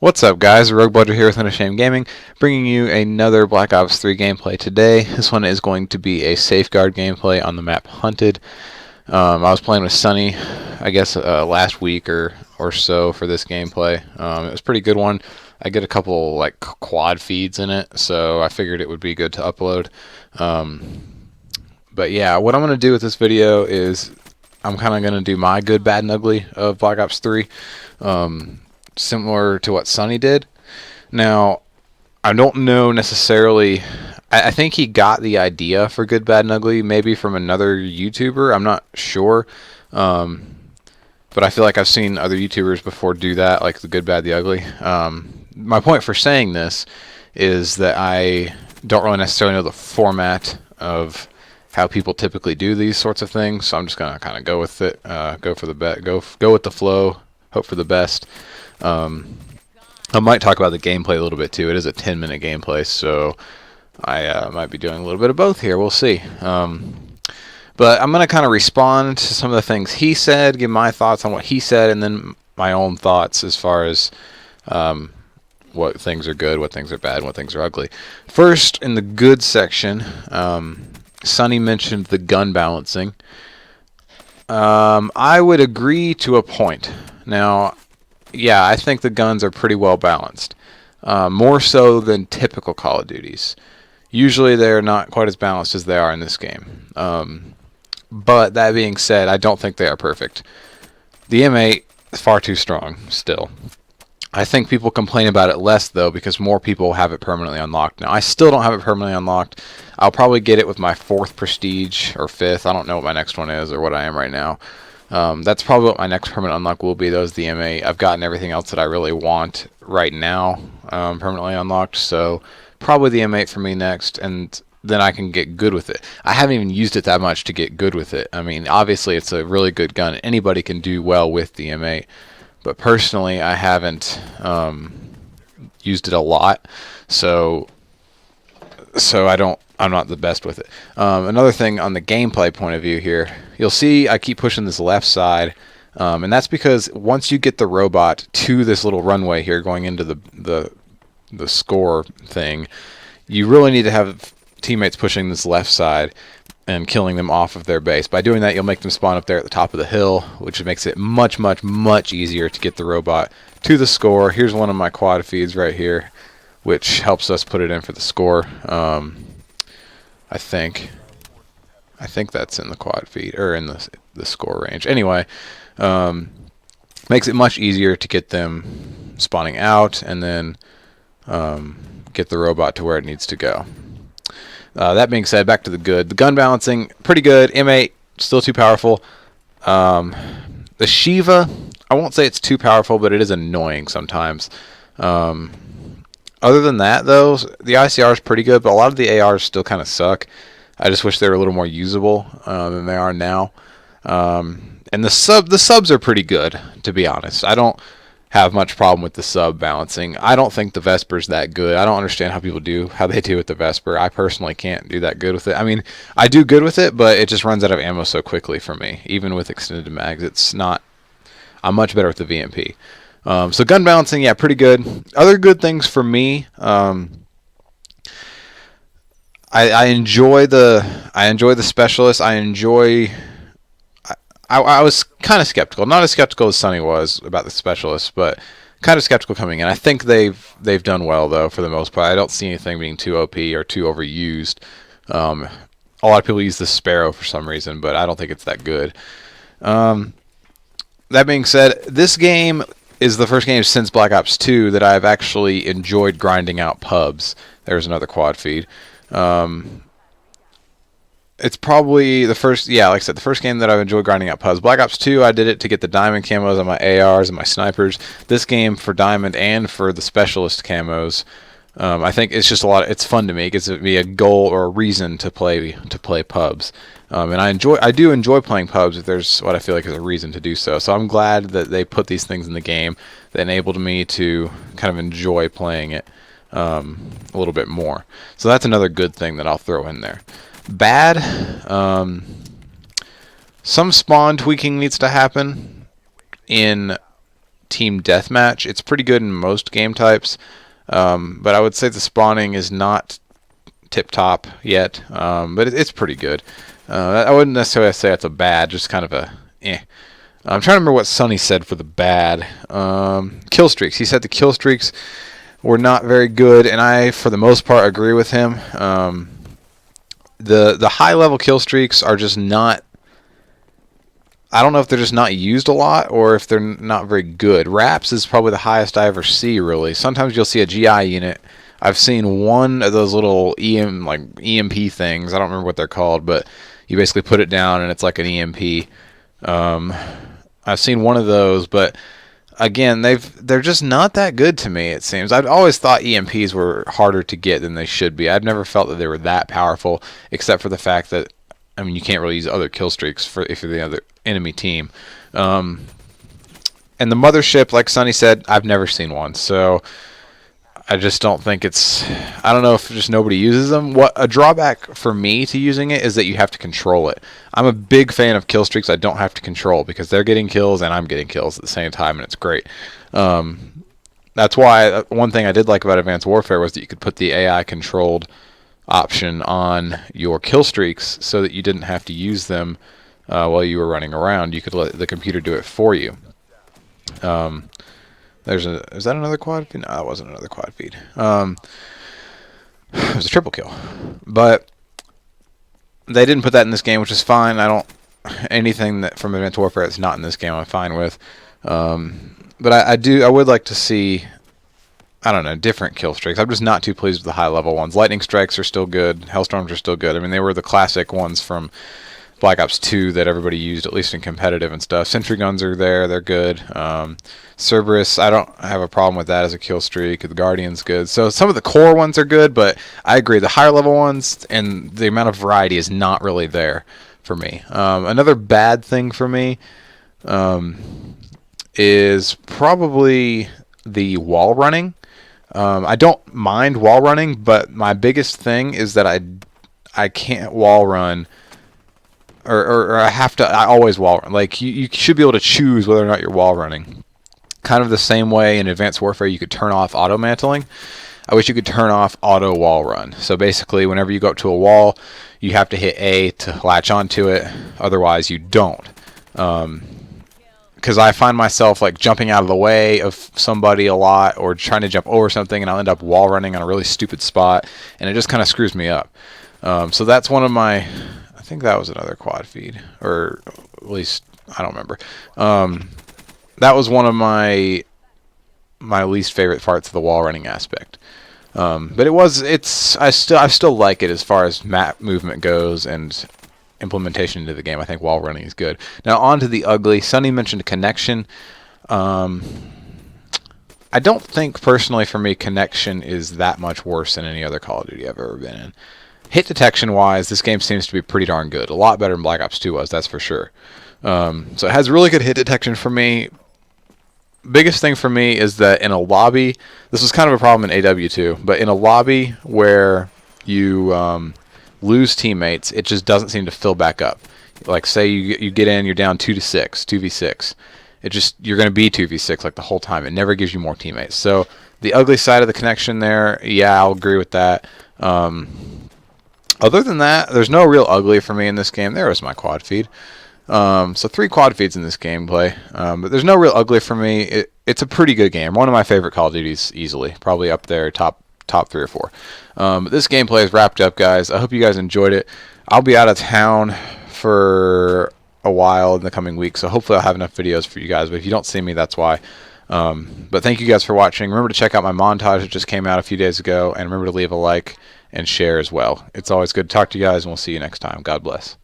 What's up, guys? Rouge Bludger here with Unashamed Gaming, bringing you another Black Ops 3 gameplay today. This one is going to be a safeguard gameplay on the map Hunted. I was playing with Sunny, I guess, last week or so for this gameplay. It was a pretty good one. I get a couple like quad feeds in it, so I figured it would be good to upload. But yeah, what I'm going to do with this video is I'm kind of going to do my good, bad, and ugly of Black Ops 3. Similar to what Sunny did. Now, I don't know necessarily. I think he got the idea for good, bad, and ugly maybe from another YouTuber. I'm not sure. But I feel like I've seen other YouTubers before do that, like the good, bad, the ugly. My point for saying this is that I don't really necessarily know the format of how people typically do these sorts of things. So I'm just gonna kind of go with it, go for the bet, go with the flow, hope for the best. I might talk about the gameplay a little bit too. It is a 10-minute gameplay, so I might be doing a little bit of both here. We'll see. But I'm going to kind of respond to some of the things he said, give my thoughts on what he said, and then my own thoughts as far as what things are good, what things are bad, and what things are ugly. First, in the good section, Sunny mentioned the gun balancing. I would agree to a point. Now, yeah, I think the guns are pretty well balanced. More so than typical Call of Duties. Usually they're not quite as balanced as they are in this game. But that being said, I don't think they are perfect. The M8 is far too strong still. I think people complain about it less, though, because more people have it permanently unlocked now. I still don't have it permanently unlocked. I'll probably get it with my 4th Prestige or 5th. I don't know what my next one is or what I am right now. That's probably what my next permanent unlock will be, though, is the M8. I've gotten everything else that I really want right now permanently unlocked, so probably the M8 for me next, and then I can get good with it. I haven't even used it that much to get good with it. I mean, obviously it's a really good gun. Anybody can do well with the M8, but personally I haven't used it a lot, so I'm not the best with it. Another thing on the gameplay point of view here, you'll see I keep pushing this left side, and that's because once you get the robot to this little runway here going into the score thing, you really need to have teammates pushing this left side and killing them off of their base. By doing that, you'll make them spawn up there at the top of the hill, which makes it much, much, much easier to get the robot to the score. Here's one of my quad feeds right here, which helps us put it in for the score. I think that's in the quad feed or in the score range. Anyway, makes it much easier to get them spawning out and then get the robot to where it needs to go. That being said, back to the good. The gun balancing, pretty good. M8, still too powerful. The Shiva, I won't say it's too powerful, but it is annoying sometimes. Other than that, though, the ICR is pretty good, but a lot of the ARs still kind of suck. I just wish they were a little more usable than they are now. And the subs are pretty good, to be honest. I don't have much problem with the sub balancing. I don't think the Vesper's that good. I don't understand how people do how they do with the Vesper. I personally can't do that good with it. I mean, I do good with it, but it just runs out of ammo so quickly for me. Even with extended mags, it's not. I'm much better with the VMP. So gun balancing, yeah, pretty good. Other good things for me, I enjoy the specialist. I was kind of skeptical, not as skeptical as Sunny was about the specialist, but kind of skeptical coming in. I think they've done well, though, for the most part. I don't see anything being too OP or too overused. A lot of people use the Sparrow for some reason, but I don't think it's that good. That being said, this game is the first game since Black Ops 2 that I've actually enjoyed grinding out pubs. There's another quad feed. It's probably the first, yeah, like I said, the first game that I've enjoyed grinding out pubs. Black Ops 2, I did it to get the diamond camos on my ARs and my snipers. This game for diamond and for the specialist camos, I think it's just it's fun to me. It gives me a goal or a reason to play pubs. And I do enjoy playing pubs if there's what I feel like is a reason to do so. So I'm glad that they put these things in the game that enabled me to kind of enjoy playing it a little bit more. So that's another good thing that I'll throw in there. Bad, some spawn tweaking needs to happen in team deathmatch. It's pretty good in most game types, but I would say the spawning is not tip-top yet, but it's pretty good. I wouldn't necessarily say it's a bad, just kind of a eh. I'm trying to remember what Sonny said for the bad. Kill streaks. He said the kill streaks were not very good, and I, for the most part, agree with him. The high-level kill streaks are just not... I don't know if they're just not used a lot or if they're not very good. Wraps is probably the highest I ever see, really. Sometimes you'll see a GI unit. I've seen one of those little EMP things. I don't remember what they're called, but you basically put it down and it's like an EMP. I've seen one of those, but again, they're just not that good to me, it seems. I've always thought EMPs were harder to get than they should be. I've never felt that they were that powerful, except for the fact that, I mean, you can't really use other kill streaks if you're the other enemy team. And the mothership, like Sonny said, I've never seen one, so I just don't think it's... I don't know if just nobody uses them. What a drawback for me to using it is that you have to control it. I'm a big fan of kill streaks I don't have to control, because they're getting kills and I'm getting kills at the same time, and it's great. That's why one thing I did like about Advanced Warfare was that you could put the AI controlled option on your kill streaks so that you didn't have to use them while you were running around. You could let the computer do it for you. Is that another quad feed? No, that wasn't another quad feed. It was a triple kill. But they didn't put that in this game, which is fine. Anything that from Advanced Warfare that's not in this game, I'm fine with. But I would like to see, I don't know, different kill streaks. I'm just not too pleased with the high level ones. Lightning strikes are still good. Hellstorms are still good. I mean, they were the classic ones from Black Ops 2 that everybody used, at least in competitive and stuff. Sentry guns are there. They're good. Cerberus, I don't have a problem with that as a kill streak. The Guardian's good. So some of the core ones are good, but I agree. The higher level ones and the amount of variety is not really there for me. Another bad thing for me is probably the wall running. I don't mind wall running, but my biggest thing is that I can't wall run, or I always wall run. Like, you should be able to choose whether or not you're wall running. Kind of the same way in Advanced Warfare you could turn off auto mantling. I wish you could turn off auto wall run. So basically, whenever you go up to a wall, you have to hit A to latch onto it. Otherwise, you don't. Because I find myself like jumping out of the way of somebody a lot, or trying to jump over something, and I'll end up wall running on a really stupid spot, and it just kind of screws me up. So that's one of my... I think that was another quad feed, or at least I don't remember. That was one of my least favorite parts of the wall running aspect. But I still like it as far as map movement goes and implementation into the game. I think wall running is good. Now on to the ugly. Sonny mentioned connection. I don't think personally for me connection is that much worse than any other Call of Duty I've ever been in. Hit detection wise, this game seems to be pretty darn good. A lot better than Black Ops 2 was, that's for sure. So it has really good hit detection for me. Biggest thing for me is that in a lobby, this was kind of a problem in AW2, but in a lobby where you lose teammates, it just doesn't seem to fill back up. Like, say you get in, you're down 2v6. You're going to be 2v6 like the whole time. It never gives you more teammates. So the ugly side of the connection there, yeah, I'll agree with that. Other than that, there's no real ugly for me in this game. There was my quad feed. So 3 quad feeds in this gameplay, but there's no real ugly for me. It's a pretty good game. One of my favorite Call of Duties, easily. Probably up there, top 3 or 4. But this gameplay is wrapped up, guys. I hope you guys enjoyed it. I'll be out of town for a while in the coming weeks, so hopefully I'll have enough videos for you guys. But if you don't see me, that's why. But thank you guys for watching. Remember to check out my montage that just came out a few days ago, and remember to leave a like and share as well. It's always good to talk to you guys, and we'll see you next time. God bless.